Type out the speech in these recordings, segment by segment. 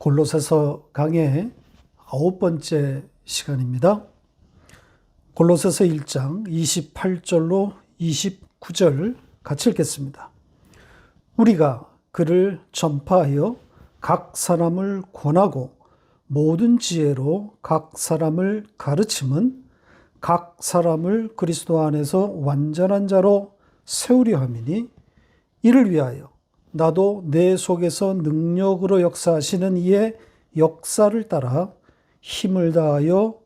골로새서 강의 9번째 시간입니다. 골로새서 1장 28절로 29절 같이 읽겠습니다. 우리가 그를 전파하여 각 사람을 권하고 모든 지혜로 각 사람을 가르침은 각 사람을 그리스도 안에서 완전한 자로 세우려 함이니 이를 위하여 나도 내 속에서 능력으로 역사하시는 이의 역사를 따라 힘을 다하여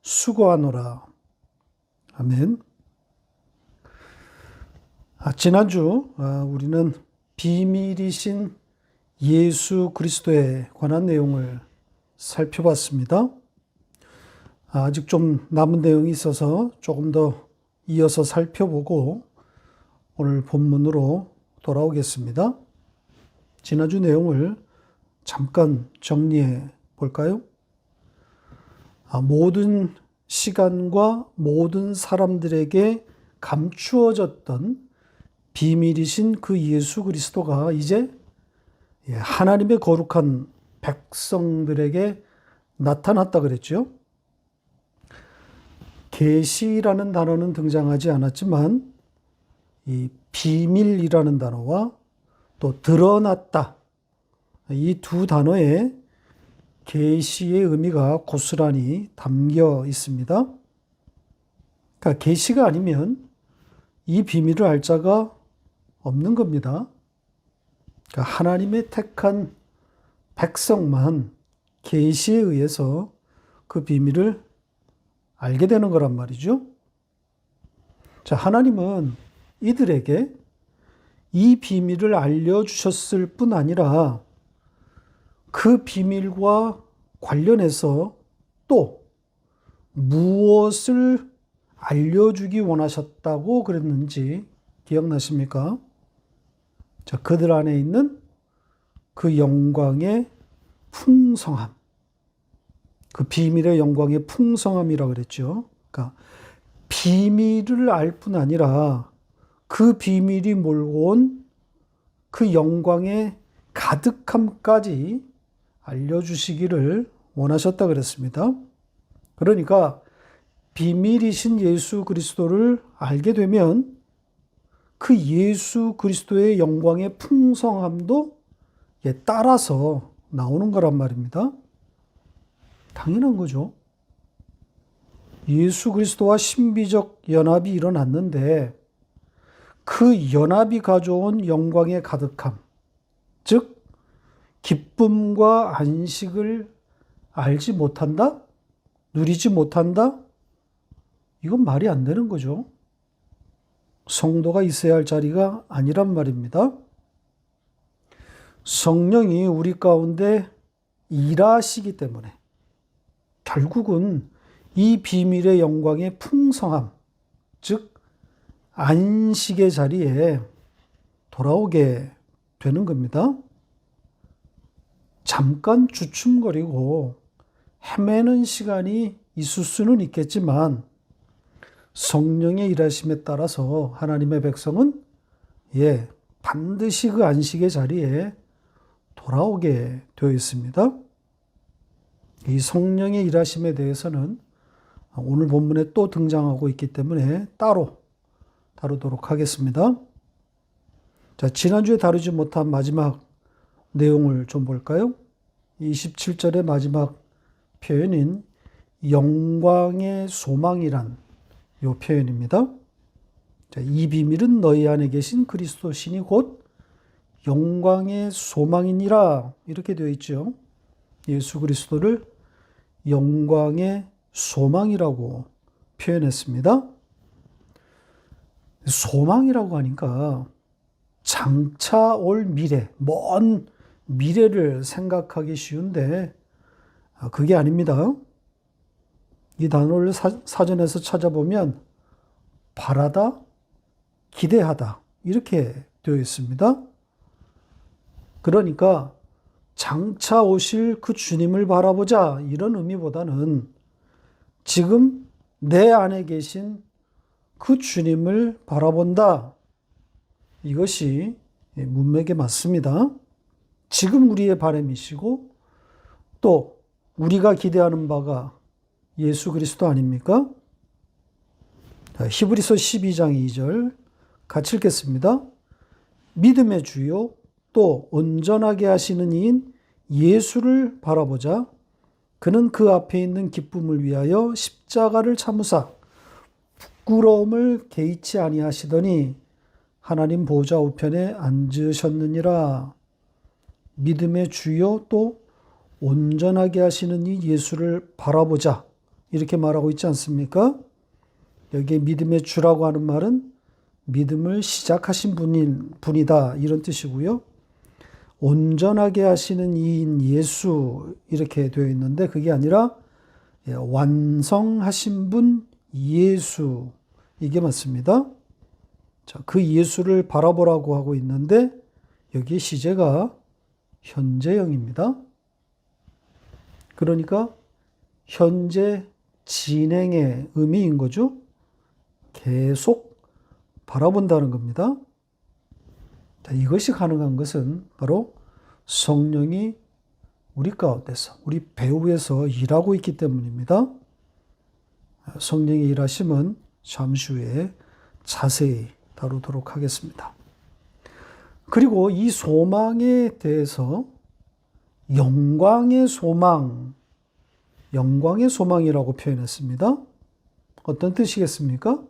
수고하노라. 아멘. 지난주 우리는 비밀이신 예수 그리스도에 관한 내용을 살펴봤습니다. 아직 좀 남은 내용이 있어서 조금 더 이어서 살펴보고 오늘 본문으로 돌아오겠습니다. 지난주 내용을 잠깐 정리해 볼까요? 모든 시간과 모든 사람들에게 감추어졌던 비밀이신 그 예수 그리스도가 이제 하나님의 거룩한 백성들에게 나타났다 그랬죠. 계시라는 단어는 등장하지 않았지만 이 비밀이라는 단어와 또 드러났다, 이 두 단어에 계시의 의미가 고스란히 담겨 있습니다. 그러니까 계시가 아니면 이 비밀을 알 자가 없는 겁니다. 그러니까 하나님의 택한 백성만 계시에 의해서 그 비밀을 알게 되는 거란 말이죠. 자, 하나님은 이들에게 이 비밀을 알려주셨을 뿐 아니라 그 비밀과 관련해서 또 무엇을 알려주기 원하셨다고 그랬는지 기억나십니까? 자, 그들 안에 있는 그 영광의 풍성함, 그 비밀의 영광의 풍성함이라고 그랬죠. 그러니까 비밀을 알 뿐 아니라 그 비밀이 몰고 온 그 영광의 가득함까지 알려주시기를 원하셨다 그랬습니다. 그러니까 비밀이신 예수 그리스도를 알게 되면 그 예수 그리스도의 영광의 풍성함도 따라서 나오는 거란 말입니다. 당연한 거죠. 예수 그리스도와 신비적 연합이 일어났는데 그 연합이 가져온 영광의 가득함, 즉 기쁨과 안식을 알지 못한다? 누리지 못한다? 이건 말이 안 되는 거죠. 성도가 있어야 할 자리가 아니란 말입니다. 성령이 우리 가운데 일하시기 때문에 결국은 이 비밀의 영광의 풍성함, 즉 안식의 자리에 돌아오게 되는 겁니다. 잠깐 주춤거리고 헤매는 시간이 있을 수는 있겠지만 성령의 일하심에 따라서 하나님의 백성은 반드시 그 안식의 자리에 돌아오게 되어 있습니다. 이 성령의 일하심에 대해서는 오늘 본문에 또 등장하고 있기 때문에 따로 다루도록 하겠습니다. 자, 지난주에 다루지 못한 마지막 내용을 좀 볼까요? 27절의 마지막 표현인 영광의 소망이란 이 표현입니다. 자, 이 비밀은 너희 안에 계신 그리스도 신이 곧 영광의 소망이니라 이렇게 되어 있죠. 예수 그리스도를 영광의 소망이라고 표현했습니다. 소망이라고 하니까 장차 올 미래, 먼 미래를 생각하기 쉬운데 그게 아닙니다. 이 단어를 사전에서 찾아보면 바라다, 기대하다 이렇게 되어 있습니다. 그러니까 장차 오실 그 주님을 바라보자 이런 의미보다는 지금 내 안에 계신 그 주님을 바라본다. 이것이 문맥에 맞습니다. 지금 우리의 바람이시고 또 우리가 기대하는 바가 예수 그리스도 아닙니까? 자, 히브리서 12장 2절 같이 읽겠습니다. 믿음의 주요 또 온전하게 하시는 이인 예수를 바라보자. 그는 그 앞에 있는 기쁨을 위하여 십자가를 참으사 부끄러움을 개의치 아니하시더니 하나님 보좌 우편에 앉으셨느니라. 믿음의 주요 또 온전하게 하시는 이 예수를 바라보자. 이렇게 말하고 있지 않습니까? 여기에 믿음의 주라고 하는 말은 믿음을 시작하신 분이다. 이런 뜻이고요. 온전하게 하시는 이인 예수 이렇게 되어 있는데 그게 아니라 완성하신 분 예수 이게 맞습니다. 자, 그 예수를 바라보라고 하고 있는데 여기 시제가 현재형입니다. 그러니까 현재 진행의 의미인 거죠. 계속 바라본다는 겁니다. 자, 이것이 가능한 것은 바로 성령이 우리 가운데서, 우리 배후에서 일하고 있기 때문입니다. 성령의 일하심은 잠시 후에 자세히 다루도록 하겠습니다. 그리고 이 소망에 대해서 영광의 소망, 영광의 소망이라고 표현했습니다. 어떤 뜻이겠습니까?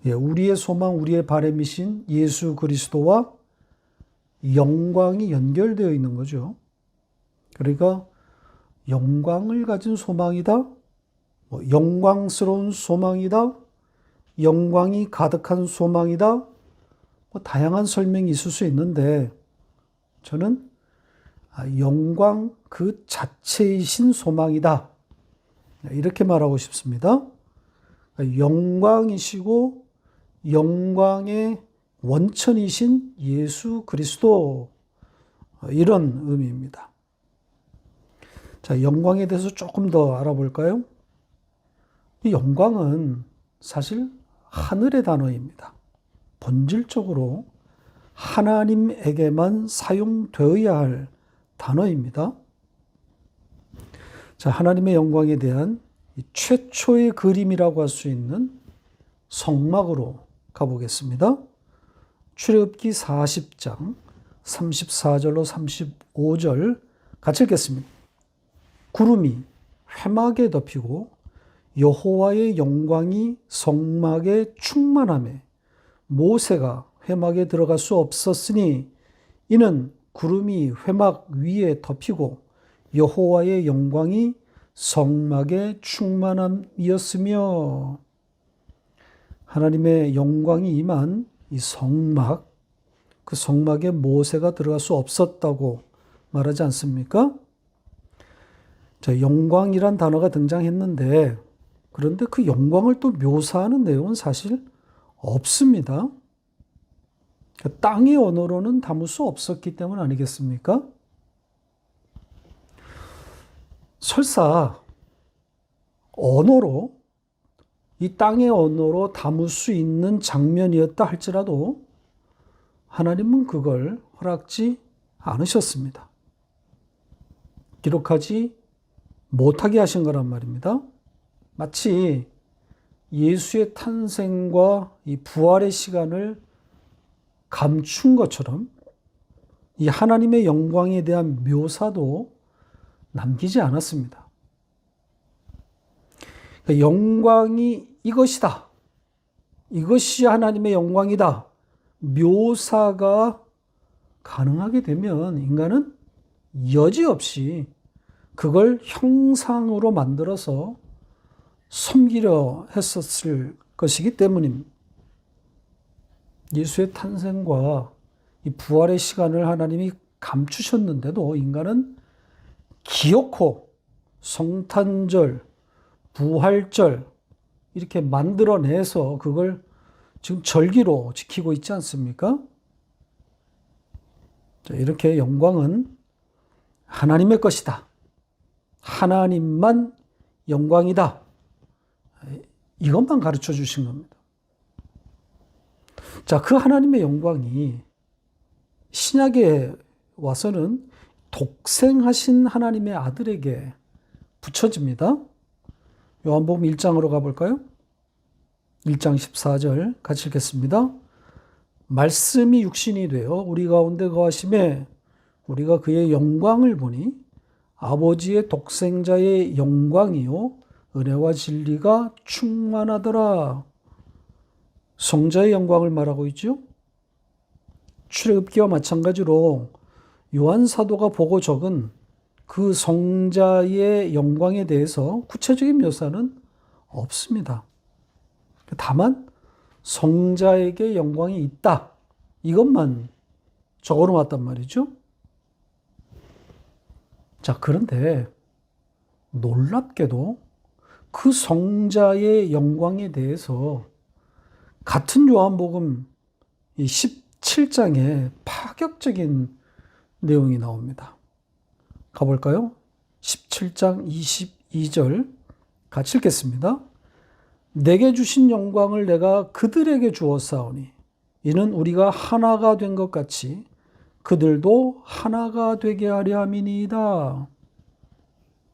우리의 소망, 우리의 바람이신 예수 그리스도와 영광이 연결되어 있는 거죠. 그러니까 영광을 가진 소망이다, 영광스러운 소망이다, 영광이 가득한 소망이다, 다양한 설명이 있을 수 있는데 저는 영광 그 자체이신 소망이다. 이렇게 말하고 싶습니다. 영광이시고 영광의 원천이신 예수 그리스도 이런 의미입니다. 자, 영광에 대해서 조금 더 알아볼까요? 이 영광은 사실 하늘의 단어입니다. 본질적으로 하나님에게만 사용되어야 할 단어입니다. 자, 하나님의 영광에 대한 최초의 그림이라고 할 수 있는 성막으로 가보겠습니다. 출애굽기 40장 34절로 35절 같이 읽겠습니다. 구름이 회막에 덮이고 여호와의 영광이 성막에 충만하며 모세가 회막에 들어갈 수 없었으니 이는 구름이 회막 위에 덮이고 여호와의 영광이 성막에 충만함이었으며 하나님의 영광이 임한 이 성막, 그 성막에 모세가 들어갈 수 없었다고 말하지 않습니까? 자, 영광이란 단어가 등장했는데 그런데 그 영광을 또 묘사하는 내용은 사실 없습니다. 땅의 언어로는 담을 수 없었기 때문 아니겠습니까? 설사 언어로 이 땅의 언어로 담을 수 있는 장면이었다 할지라도 하나님은 그걸 허락지 않으셨습니다. 기록하지 못하게 하신 거란 말입니다. 마치 예수의 탄생과 이 부활의 시간을 감춘 것처럼 이 하나님의 영광에 대한 묘사도 남기지 않았습니다. 그러니까 영광이 이것이다. 이것이 하나님의 영광이다. 묘사가 가능하게 되면 인간은 여지없이 그걸 형상으로 만들어서 섬기려 했었을 것이기 때문입니다. 예수의 탄생과 이 부활의 시간을 하나님이 감추셨는데도 인간은 기어코 성탄절, 부활절 이렇게 만들어내서 그걸 지금 절기로 지키고 있지 않습니까? 자, 이렇게 영광은 하나님의 것이다. 하나님만 영광이다. 이것만 가르쳐 주신 겁니다. 자, 그 하나님의 영광이 신약에 와서는 독생하신 하나님의 아들에게 붙여집니다. 요한복음 1장으로 가볼까요? 1장 14절 같이 읽겠습니다. 말씀이 육신이 되어 우리 가운데 거하심에 우리가 그의 영광을 보니 아버지의 독생자의 영광이요 은혜와 진리가 충만하더라. 성자의 영광을 말하고 있죠. 출애굽기와 마찬가지로 요한 사도가 보고 적은 그 성자의 영광에 대해서 구체적인 묘사는 없습니다. 다만 성자에게 영광이 있다. 이것만 적어놓았단 말이죠. 자, 그런데 놀랍게도 그 성자의 영광에 대해서 같은 요한복음 17장에 파격적인 내용이 나옵니다. 가볼까요? 17장 22절 같이 읽겠습니다. 내게 주신 영광을 내가 그들에게 주었사오니 이는 우리가 하나가 된 것 같이 그들도 하나가 되게 하려 함이니이다.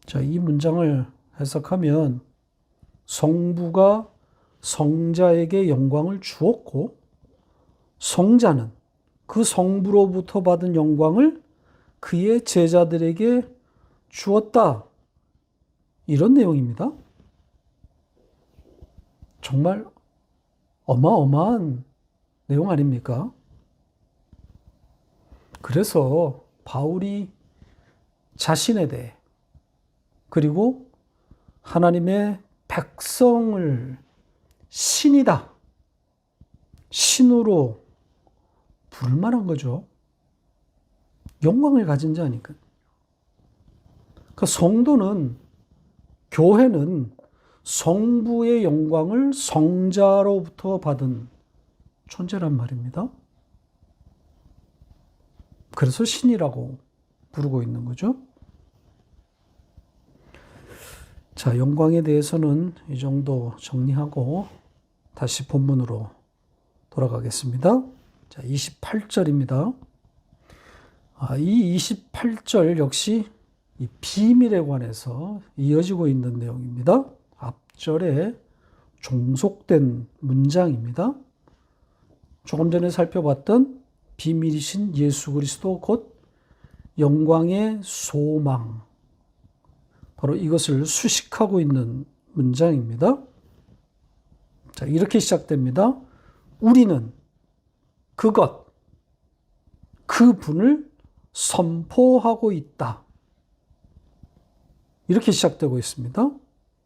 자, 이 문장을 해석하면 성부가 성자에게 영광을 주었고 성자는 그 성부로부터 받은 영광을 그의 제자들에게 주었다. 이런 내용입니다. 정말 어마어마한 내용 아닙니까? 그래서 바울이 자신에 대해 그리고 하나님의 백성을 신이다. 신으로 부를 만한 거죠. 영광을 가진 자니까. 그 성도는, 교회는 성부의 영광을 성자로부터 받은 존재란 말입니다. 그래서 신이라고 부르고 있는 거죠. 자, 영광에 대해서는 이 정도 정리하고 다시 본문으로 돌아가겠습니다. 자, 28절입니다. 이 28절 역시 이 비밀에 관해서 이어지고 있는 내용입니다. 앞절에 종속된 문장입니다. 조금 전에 살펴봤던 비밀이신 예수 그리스도 곧 영광의 소망, 바로 이것을 수식하고 있는 문장입니다. 자, 이렇게 시작됩니다. 우리는 그것, 그분을 선포하고 있다. 이렇게 시작되고 있습니다.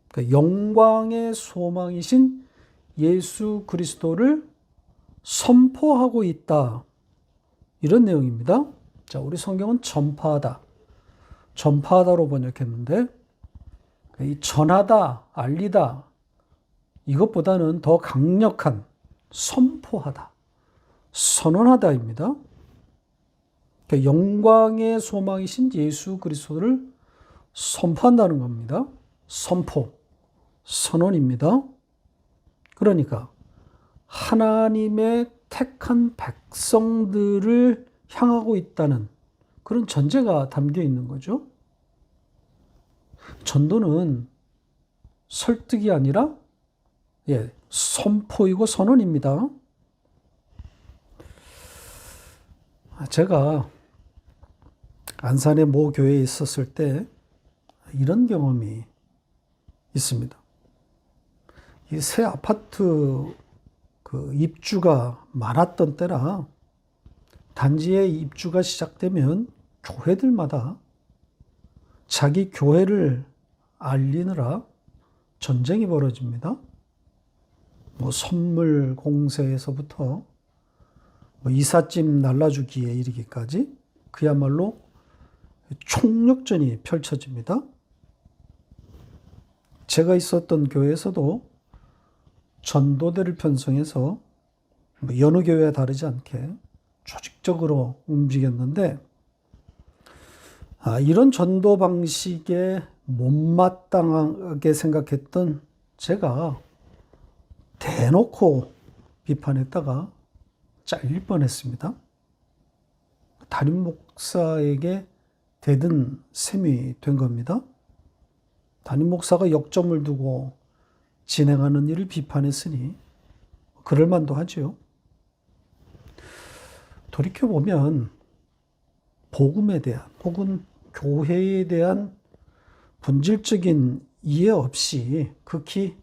그러니까 영광의 소망이신 예수 그리스도를 선포하고 있다. 이런 내용입니다. 자, 우리 성경은 전파하다. 전파하다로 번역했는데, 이 전하다, 알리다, 이것보다는 더 강력한 선포하다, 선언하다입니다. 그러니까 영광의 소망이신 예수 그리스도를 선포한다는 겁니다. 선포, 선언입니다. 그러니까 하나님의 택한 백성들을 향하고 있다는 그런 전제가 담겨 있는 거죠. 전도는 설득이 아니라 선포이고 선언입니다. 제가 안산의 모 교회에 있었을 때 이런 경험이 있습니다. 이 새 아파트 그 입주가 많았던 때라 단지에 입주가 시작되면 교회들마다 자기 교회를 알리느라 전쟁이 벌어집니다. 뭐 선물 공세에서부터 뭐 이삿짐 날라주기에 이르기까지 그야말로 총력전이 펼쳐집니다. 제가 있었던 교회에서도 전도대를 편성해서 여느 교회와 다르지 않게 조직적으로 움직였는데 이런 전도 방식에 못마땅하게 생각했던 제가 대놓고 비판했다가 잘릴 뻔했습니다. 담임 목사에게 되든 셈이 된 겁니다. 담임 목사가 역점을 두고 진행하는 일을 비판했으니 그럴 만도 하죠. 돌이켜보면 복음에 대한 혹은 교회에 대한 본질적인 이해 없이 극히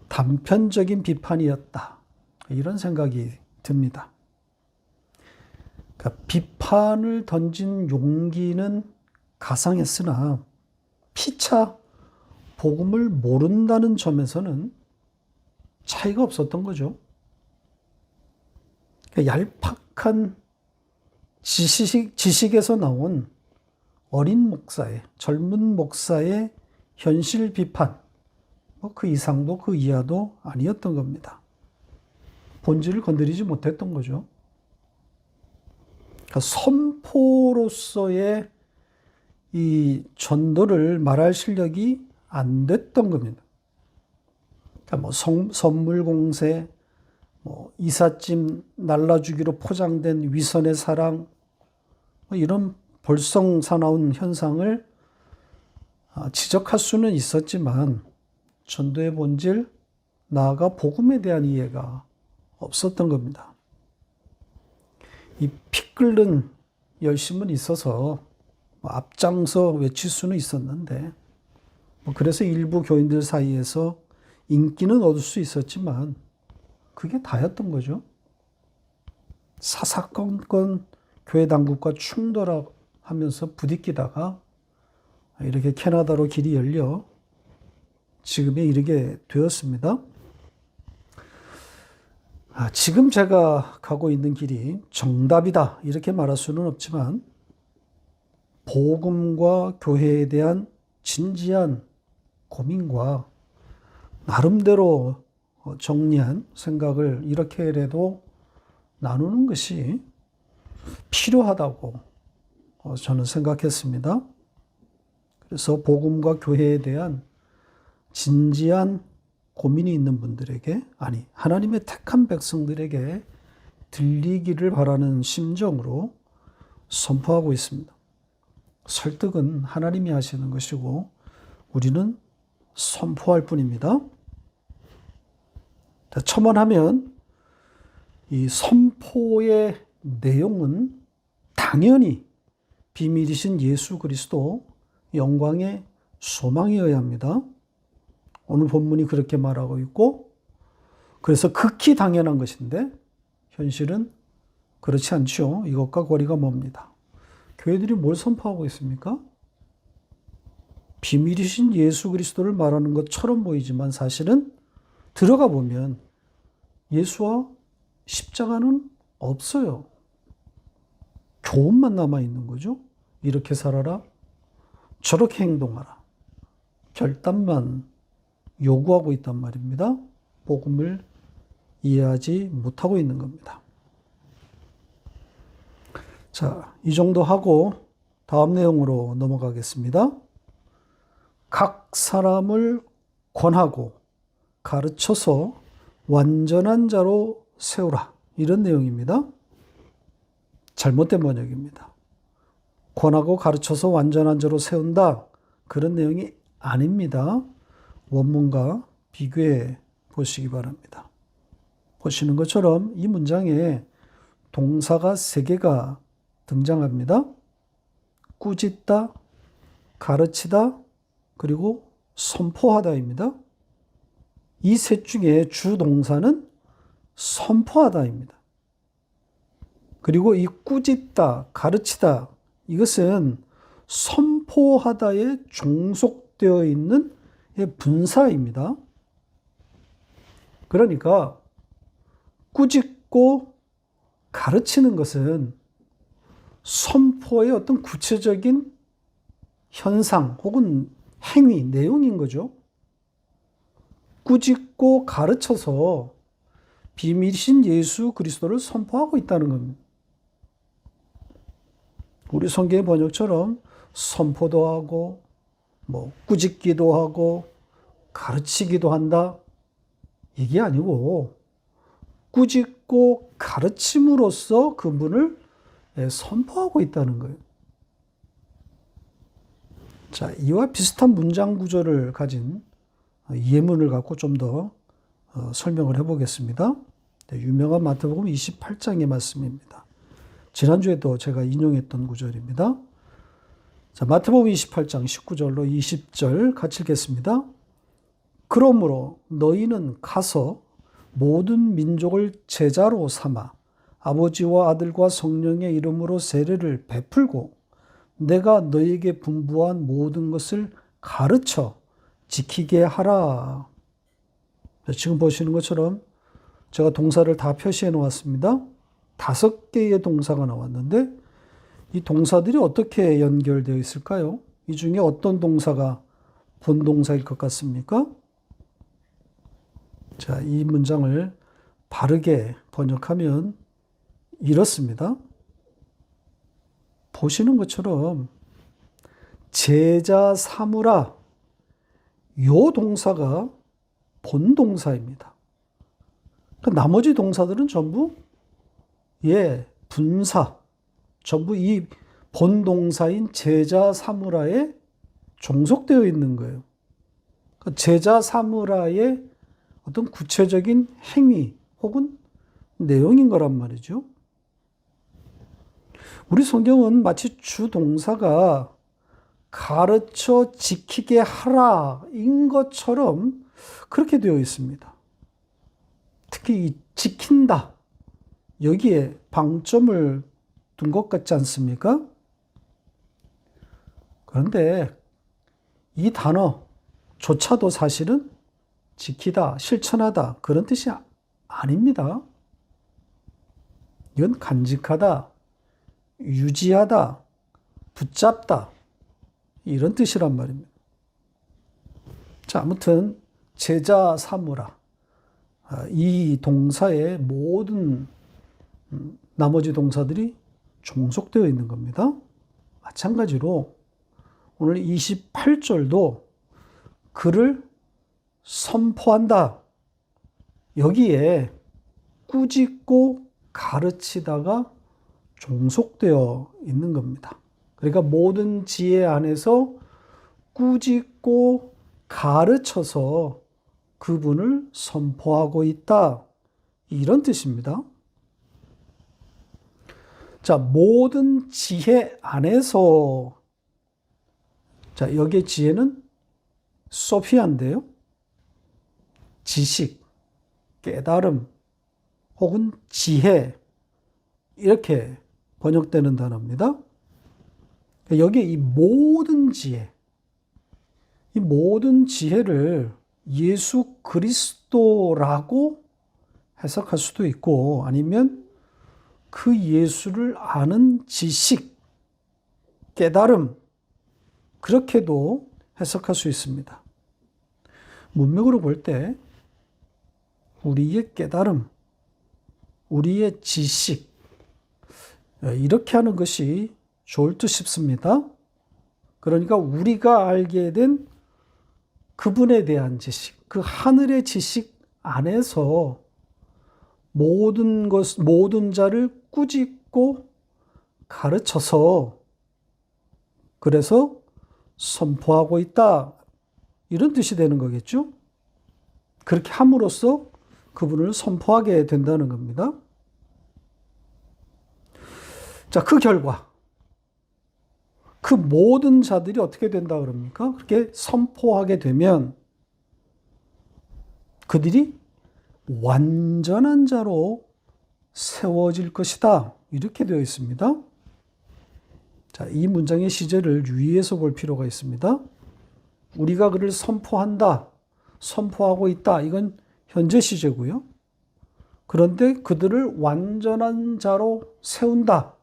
단편적인 비판이었다. 이런 생각이 듭니다. 그러니까 비판을 던진 용기는 가상했으나 피차 복음을 모른다는 점에서는 차이가 없었던 거죠. 그러니까 얄팍한 지식에서 나온 어린 목사의, 젊은 목사의 현실 비판, 그 이상도 그 이하도 아니었던 겁니다. 본질을 건드리지 못했던 거죠. 그러니까 선포로서의 이 전도를 말할 실력이 안 됐던 겁니다. 그러니까 선물 공세, 이삿짐 날라주기로 포장된 위선의 사랑, 이런 볼썽사나운 현상을 지적할 수는 있었지만 전도의 본질, 나아가 복음에 대한 이해가 없었던 겁니다. 이 피 끓는 열심은 있어서 앞장서 외칠 수는 있었는데, 그래서 일부 교인들 사이에서 인기는 얻을 수 있었지만 그게 다였던 거죠. 사사건건 교회 당국과 충돌하면서 부딪히다가 이렇게 캐나다로 길이 열려 지금에 이르게 되었습니다. 지금 제가 가고 있는 길이 정답이다 이렇게 말할 수는 없지만 복음과 교회에 대한 진지한 고민과 나름대로 정리한 생각을 이렇게라도 나누는 것이 필요하다고 저는 생각했습니다. 그래서 복음과 교회에 대한 진지한 고민이 있는 분들에게, 아니 하나님의 택한 백성들에게 들리기를 바라는 심정으로 선포하고 있습니다. 설득은 하나님이 하시는 것이고 우리는 선포할 뿐입니다. 첨언하면 이 선포의 내용은 당연히 비밀이신 예수 그리스도 영광의 소망이어야 합니다. 오늘 본문이 그렇게 말하고 있고, 그래서 극히 당연한 것인데 현실은 그렇지 않죠. 이것과 거리가 멉니다. 교회들이 뭘 선포하고 있습니까? 비밀이신 예수 그리스도를 말하는 것처럼 보이지만 사실은 들어가 보면 예수와 십자가는 없어요. 교훈만 남아있는 거죠. 이렇게 살아라, 저렇게 행동하라. 결단만 요구하고 있단 말입니다. 복음을 이해하지 못하고 있는 겁니다. 자, 이 정도 하고 다음 내용으로 넘어가겠습니다. 각 사람을 권하고 가르쳐서 완전한 자로 세우라. 이런 내용입니다. 잘못된 번역입니다. 권하고 가르쳐서 완전한 자로 세운다. 그런 내용이 아닙니다. 원문과 비교해 보시기 바랍니다. 보시는 것처럼 이 문장에 동사가 3개가 등장합니다. 꾸짖다, 가르치다, 그리고 선포하다입니다. 이 셋 중에 주동사는 선포하다입니다. 그리고 이 꾸짖다, 가르치다, 이것은 선포하다에 종속되어 있는 분사입니다. 그러니까 꾸짖고 가르치는 것은 선포의 어떤 구체적인 현상 혹은 행위, 내용인 거죠. 꾸짖고 가르쳐서 비밀이신 예수 그리스도를 선포하고 있다는 겁니다. 우리 성경의 번역처럼 선포도 하고 꾸짖기도 하고 가르치기도 한다, 이게 아니고 꾸짖고 가르침으로써 그분을 선포하고 있다는 거예요. 자, 이와 비슷한 문장 구조를 가진 예문을 갖고 좀 더 설명을 해보겠습니다. 네, 유명한 마태복음 28장의 말씀입니다. 지난주에도 제가 인용했던 구절입니다. 자, 마태복음 28장 19절로 20절 같이 읽겠습니다. 그러므로 너희는 가서 모든 민족을 제자로 삼아 아버지와 아들과 성령의 이름으로 세례를 베풀고 내가 너희에게 분부한 모든 것을 가르쳐 지키게 하라. 지금 보시는 것처럼 제가 동사를 다 표시해 놓았습니다. 5개의 동사가 나왔는데 이 동사들이 어떻게 연결되어 있을까요? 이 중에 어떤 동사가 본동사일 것 같습니까? 자, 이 문장을 바르게 번역하면 이렇습니다. 보시는 것처럼 제자 삼으라 요 동사가 본동사입니다. 그러니까 나머지 동사들은 전부 분사, 전부 이 본동사인 제자 삼으라에 종속되어 있는 거예요. 그러니까 제자 삼으라의 어떤 구체적인 행위 혹은 내용인 거란 말이죠. 우리 성경은 마치 주동사가 가르쳐 지키게 하라인 것처럼 그렇게 되어 있습니다. 특히 이 지킨다, 여기에 방점을 둔 것 같지 않습니까? 그런데 이 단어조차도 사실은 지키다, 실천하다 그런 뜻이 아닙니다. 이건 간직하다, 유지하다, 붙잡다 이런 뜻이란 말입니다. 자, 아무튼 제자 삼으라 이 동사의 모든 나머지 동사들이 종속되어 있는 겁니다. 마찬가지로 오늘 28절도 그를 선포한다. 여기에 꾸짖고 가르치다가 종속되어 있는 겁니다. 그러니까 모든 지혜 안에서 꾸짖고 가르쳐서 그분을 선포하고 있다. 이런 뜻입니다. 자, 모든 지혜 안에서, 자, 여기에 지혜는 소피아인데요. 지식, 깨달음, 혹은 지혜, 이렇게 번역되는 단어입니다. 여기에 이 모든 지혜, 이 모든 지혜를 예수 그리스도라고 해석할 수도 있고 아니면 그 예수를 아는 지식, 깨달음 그렇게도 해석할 수 있습니다. 문맥으로 볼 때 우리의 깨달음, 우리의 지식 이렇게 하는 것이 좋을 듯 싶습니다. 그러니까 우리가 알게 된 그분에 대한 지식, 그 하늘의 지식 안에서 모든 자를 꾸짖고 가르쳐서 그래서 선포하고 있다. 이런 뜻이 되는 거겠죠? 그렇게 함으로써 그분을 선포하게 된다는 겁니다. 자, 그 결과 그 모든 자들이 어떻게 된다 그럽니까? 그렇게 선포하게 되면 그들이 완전한 자로 세워질 것이다. 이렇게 되어 있습니다. 자, 이 문장의 시제를 유의해서 볼 필요가 있습니다. 우리가 그를 선포한다, 선포하고 있다. 이건 현재 시제고요. 그런데 그들을 완전한 자로 세운다.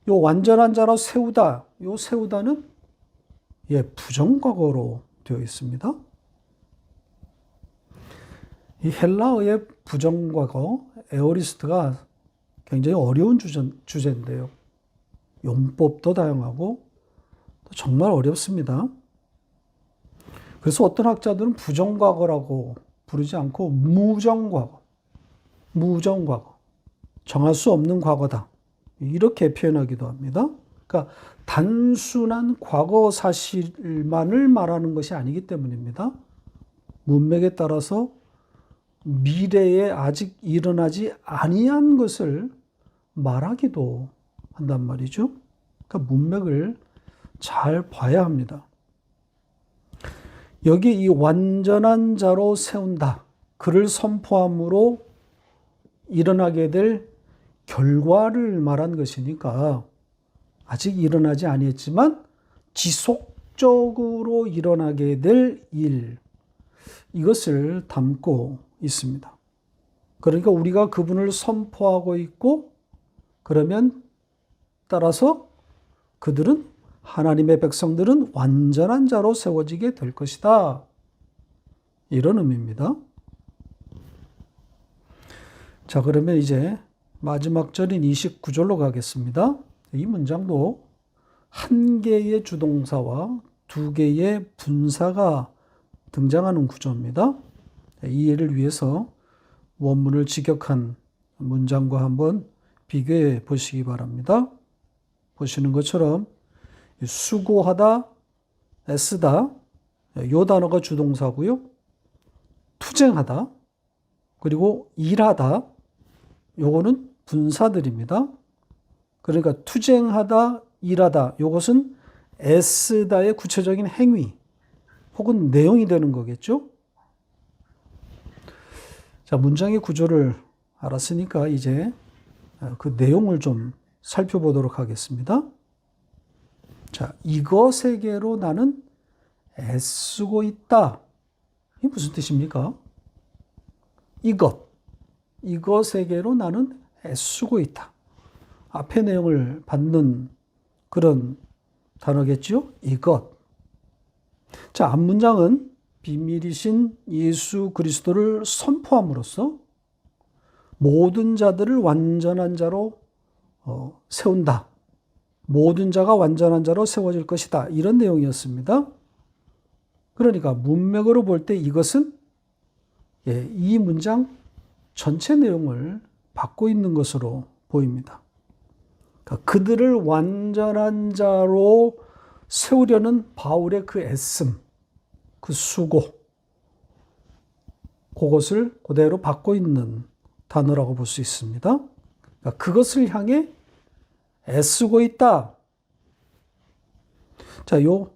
요 완전한 자로 세우다, 요 세우다는 부정과거로 되어 있습니다. 이 헬라어의 부정과거, 에어리스트가 굉장히 어려운 주제인데요. 용법도 다양하고 정말 어렵습니다. 그래서 어떤 학자들은 부정과거라고 부르지 않고 무정과거, 정할 수 없는 과거다. 이렇게 표현하기도 합니다. 그러니까 단순한 과거 사실만을 말하는 것이 아니기 때문입니다. 문맥에 따라서 미래에 아직 일어나지 아니한 것을 말하기도 한단 말이죠. 그러니까 문맥을 잘 봐야 합니다. 여기 이 완전한 자로 세운다. 그를 선포함으로 일어나게 될 결과를 말한 것이니까 아직 일어나지 아니했지만 지속적으로 일어나게 될 일, 이것을 담고 있습니다. 그러니까 우리가 그분을 선포하고 있고, 그러면 따라서 그들은, 하나님의 백성들은 완전한 자로 세워지게 될 것이다. 이런 의미입니다. 자, 그러면 이제 마지막 절인 29절로 가겠습니다. 이 문장도 한 개의 주동사와 두 개의 분사가 등장하는 구조입니다. 이해를 위해서 원문을 직역한 문장과 한번 비교해 보시기 바랍니다. 보시는 것처럼 수고하다, 애쓰다, 요 단어가 주동사고요. 투쟁하다, 그리고 일하다, 요거는 분사들입니다. 그러니까 투쟁하다, 일하다, 요것은 애쓰다의 구체적인 행위 혹은 내용이 되는 거겠죠. 자, 문장의 구조를 알았으니까 이제 그 내용을 좀 살펴보도록 하겠습니다. 자, 이것에게로 나는 애쓰고 있다. 이게 무슨 뜻입니까? 이것에게로 나는 애쓰고 있다. 앞의 내용을 받는 그런 단어겠죠? 이것. 자, 앞문장은 비밀이신 예수 그리스도를 선포함으로써 모든 자들을 완전한 자로 세운다. 모든 자가 완전한 자로 세워질 것이다. 이런 내용이었습니다. 그러니까 문맥으로 볼 때 이것은 이 문장 전체 내용을 받고 있는 것으로 보입니다. 그러니까 그들을 완전한 자로 세우려는 바울의 그 애씀, 그 수고, 그것을 그대로 받고 있는 단어라고 볼 수 있습니다. 그러니까 그것을 향해 애쓰고 있다. 자, 요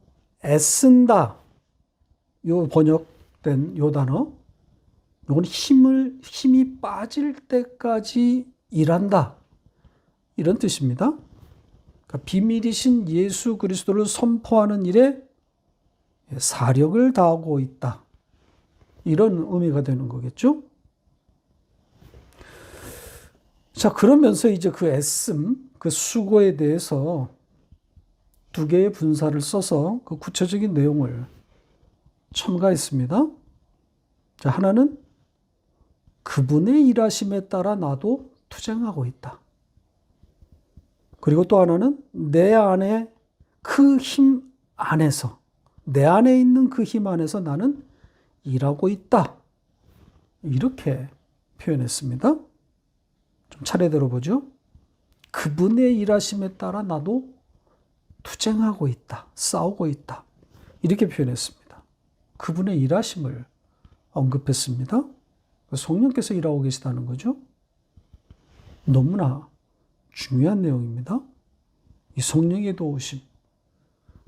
애쓴다, 요 번역된 요 단어, 요건 힘이 빠질 때까지 일한다. 이런 뜻입니다. 그러니까 비밀이신 예수 그리스도를 선포하는 일에 사력을 다하고 있다. 이런 의미가 되는 거겠죠. 자, 그러면서 이제 그 애씀, 그 수고에 대해서 두 개의 분사를 써서 그 구체적인 내용을 첨가했습니다. 자, 하나는 그분의 일하심에 따라 나도 투쟁하고 있다. 그리고 또 하나는 내 안에 그 힘 안에서, 내 안에 있는 그 힘 안에서 나는 일하고 있다. 이렇게 표현했습니다. 좀 차례대로 보죠. 그분의 일하심에 따라 나도 투쟁하고 있다. 싸우고 있다. 이렇게 표현했습니다. 그분의 일하심을 언급했습니다. 성령께서 일하고 계시다는 거죠. 너무나 중요한 내용입니다. 이 성령의 도우심,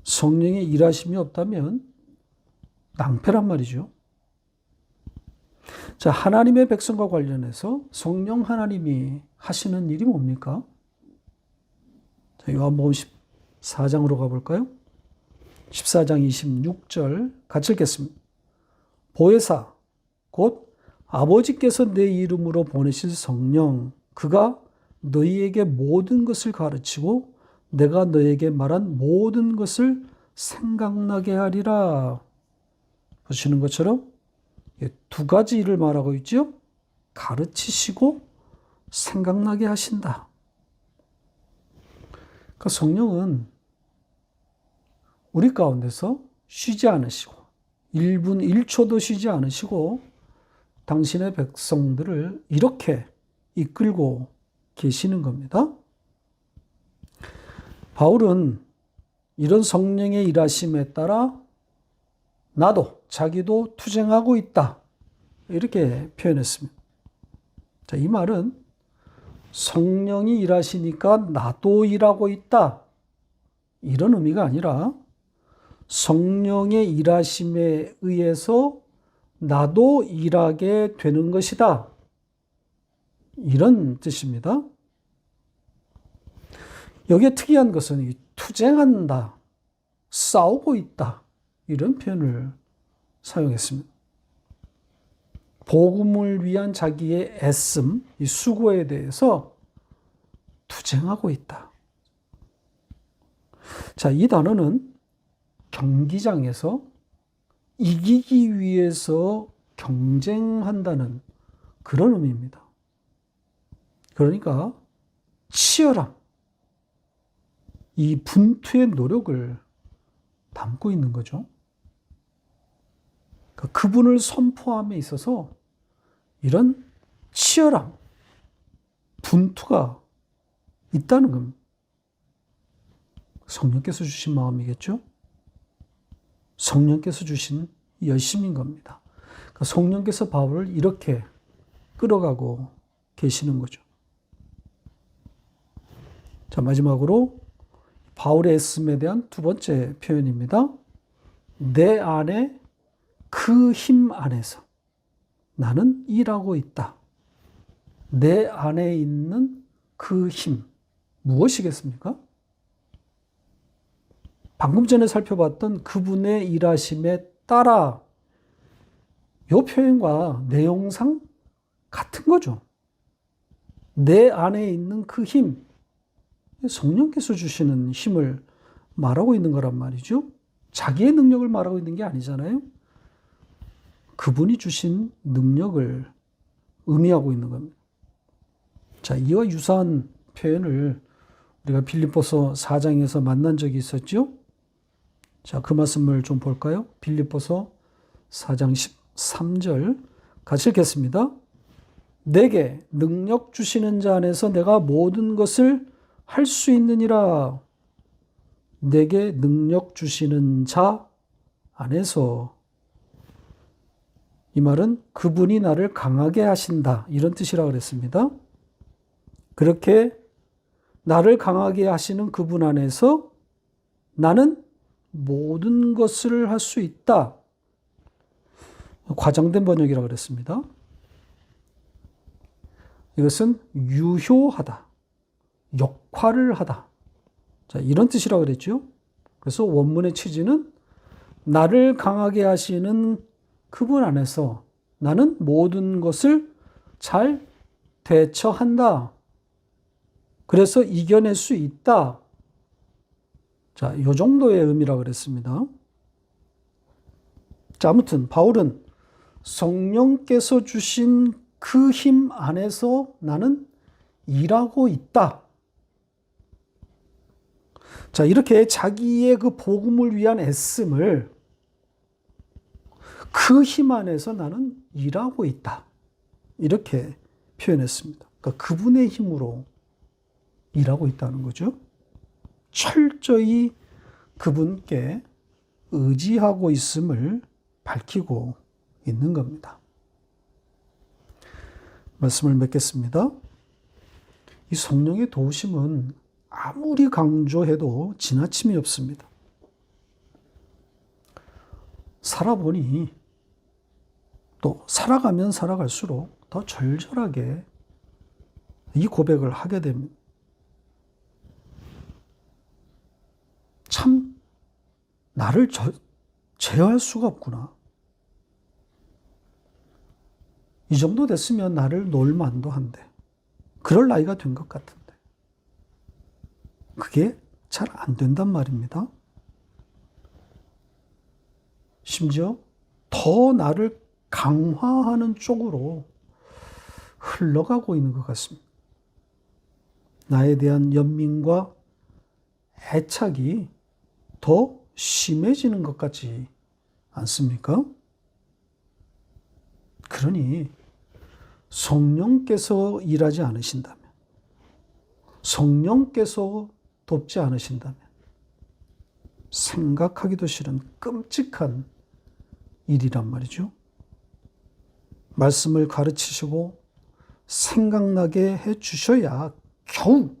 성령의 일하심이 없다면 낭패란 말이죠. 자, 하나님의 백성과 관련해서 성령 하나님이 하시는 일이 뭡니까? 자, 요한복음 14장으로 가볼까요? 14장 26절 같이 읽겠습니다. 보혜사 곧 아버지께서 내 이름으로 보내실 성령, 그가 너희에게 모든 것을 가르치고 내가 너희에게 말한 모든 것을 생각나게 하리라. 보시는 것처럼 두 가지 일을 말하고 있죠. 가르치시고 생각나게 하신다. 그러니까 성령은 우리 가운데서 쉬지 않으시고 1분 1초도 쉬지 않으시고 당신의 백성들을 이렇게 이끌고 계시는 겁니다. 바울은 이런 성령의 일하심에 따라 나도 자기도 투쟁하고 있다. 이렇게 표현했습니다. 자, 이 말은 성령이 일하시니까 나도 일하고 있다. 이런 의미가 아니라 성령의 일하심에 의해서 나도 일하게 되는 것이다. 이런 뜻입니다. 여기에 특이한 것은 투쟁한다, 싸우고 있다. 이런 표현을 사용했습니다. 복음을 위한 자기의 애씀, 이 수고에 대해서 투쟁하고 있다. 자, 이 단어는 경기장에서 이기기 위해서 경쟁한다는 그런 의미입니다. 그러니까 치열함, 이 분투의 노력을 담고 있는 거죠. 그분을 선포함에 있어서 이런 치열함, 분투가 있다는 겁니다. 성령께서 주신 마음이겠죠? 성령께서 주신 열심인 겁니다. 그러니까 성령께서 바울을 이렇게 끌어가고 계시는 거죠. 자, 마지막으로 바울의 애씀에 대한 두 번째 표현입니다. 내 안에 그 힘 안에서 나는 일하고 있다. 내 안에 있는 그 힘, 무엇이겠습니까? 방금 전에 살펴봤던 그분의 일하심에 따라 이 표현과 내용상 같은 거죠. 내 안에 있는 그 힘, 성령께서 주시는 힘을 말하고 있는 거란 말이죠. 자기의 능력을 말하고 있는 게 아니잖아요. 그분이 주신 능력을 의미하고 있는 겁니다. 자, 이와 유사한 표현을 우리가 빌립보서 4장에서 만난 적이 있었죠. 자, 그 말씀을 좀 볼까요? 빌립보서 4장 13절 같이 읽겠습니다. 내게 능력 주시는 자 안에서 내가 모든 것을 할 수 있느니라. 내게 능력 주시는 자 안에서. 이 말은 그분이 나를 강하게 하신다. 이런 뜻이라고 그랬습니다. 그렇게 나를 강하게 하시는 그분 안에서 나는 모든 것을 할 수 있다. 과장된 번역이라고 그랬습니다. 이것은 유효하다, 역할을 하다. 자, 이런 뜻이라고 그랬죠. 그래서 원문의 취지는 나를 강하게 하시는 그분 안에서 나는 모든 것을 잘 대처한다. 그래서 이겨낼 수 있다. 자, 이 정도의 의미라고 그랬습니다. 자, 아무튼 바울은 성령께서 주신 그 힘 안에서 나는 일하고 있다. 자, 이렇게 자기의 그 복음을 위한 애씀을 그 힘 안에서 나는 일하고 있다. 이렇게 표현했습니다. 그러니까 그분의 힘으로 일하고 있다는 거죠. 철저히 그분께 의지하고 있음을 밝히고 있는 겁니다. 말씀을 맺겠습니다. 이 성령의 도우심은 아무리 강조해도 지나침이 없습니다. 살아보니 또 살아가면 살아갈수록 더 절절하게 이 고백을 하게 됩니다. 참 나를 제어할 수가 없구나. 이 정도 됐으면 나를 놓을 만도 한데 그럴 나이가 된 것 같은데 그게 잘 안 된단 말입니다. 심지어 더 나를 강화하는 쪽으로 흘러가고 있는 것 같습니다. 나에 대한 연민과 애착이 더 심해지는 것 같지 않습니까? 그러니 성령께서 일하지 않으신다면, 성령께서 돕지 않으신다면 생각하기도 싫은 끔찍한 일이란 말이죠. 말씀을 가르치시고 생각나게 해 주셔야 겨우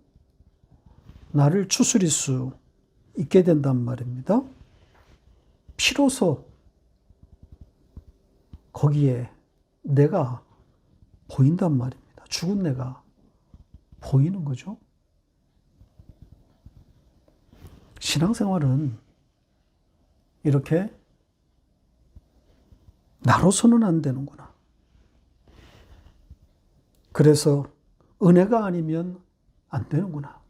나를 추스릴 수 있게 된단 말입니다. 비로소 거기에 내가 보인단 말입니다. 죽은 내가 보이는 거죠. 신앙생활은 이렇게 나로서는 안 되는구나. 그래서 은혜가 아니면 안 되는구나.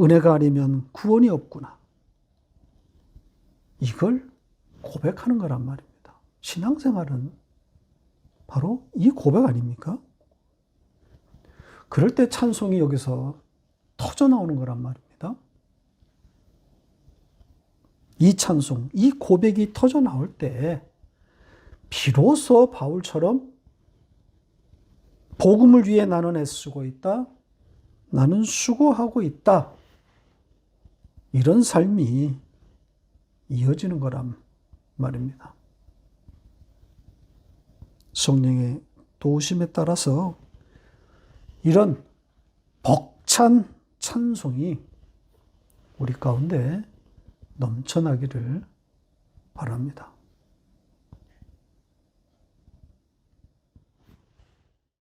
은혜가 아니면 구원이 없구나. 이걸 고백하는 거란 말입니다. 신앙생활은 바로 이 고백 아닙니까? 그럴 때 찬송이 여기서 터져 나오는 거란 말입니다. 이 찬송, 이 고백이 터져 나올 때 비로소 바울처럼 복음을 위해 나는 애쓰고 있다. 나는 수고하고 있다. 이런 삶이 이어지는 거란 말입니다. 성령의 도우심에 따라서 이런 벅찬 찬송이 우리 가운데 넘쳐나기를 바랍니다.